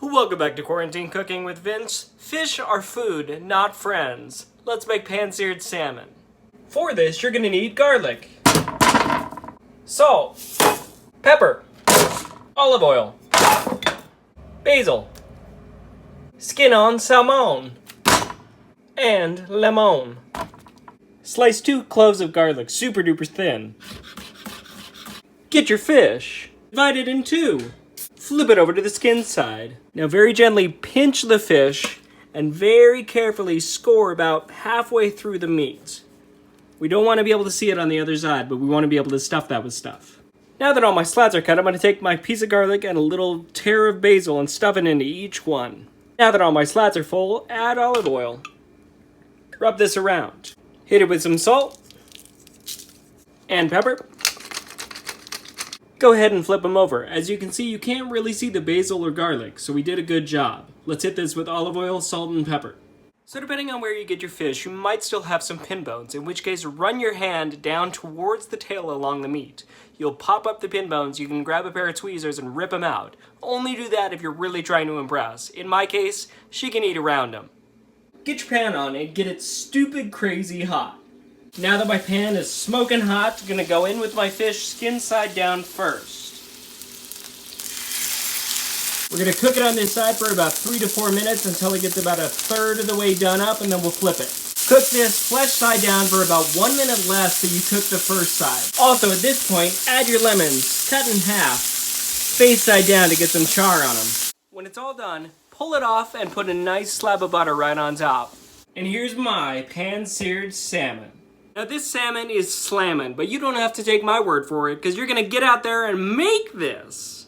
Welcome back to Quarantine Cooking with Vince. Fish are food, not friends. Let's make pan-seared salmon. For this, you're gonna need garlic, salt, pepper, olive oil, basil, skin-on salmon, and lemon. Slice 2 cloves of garlic super duper thin. Get your fish. Divide it in 2. Flip it over to the skin side. Now very gently pinch the fish and very carefully score about halfway through the meat. We don't want to be able to see it on the other side, but we want to be able to stuff that with stuff. Now that all my slats are cut, I'm going to take my piece of garlic and a little tear of basil and stuff it into each one. Now that all my slats are full, add olive oil. Rub this around. Hit it with some salt and pepper. Go ahead and flip them over. As you can see, you can't really see the basil or garlic, so we did a good job. Let's hit this with olive oil, salt, and pepper. So depending on where you get your fish, you might still have some pin bones, in which case run your hand down towards the tail along the meat. You'll pop up the pin bones, you can grab a pair of tweezers and rip them out. Only do that if you're really trying to impress. In my case, she can eat around them. Get your pan on and get it stupid crazy hot. Now that my pan is smoking hot, I'm gonna go in with my fish skin side down first. We're gonna cook it on this side for about 3 to 4 minutes until it gets about a third of the way done up, and then we'll flip it. Cook this flesh side down for about 1 minute less than you cooked the first side. Also, at this point, add your lemons, cut in half, face side down to get some char on them. When it's all done, pull it off and put a nice slab of butter right on top. And here's my pan-seared salmon. Now this salmon is slammin', but you don't have to take my word for it, because you're gonna get out there and make this.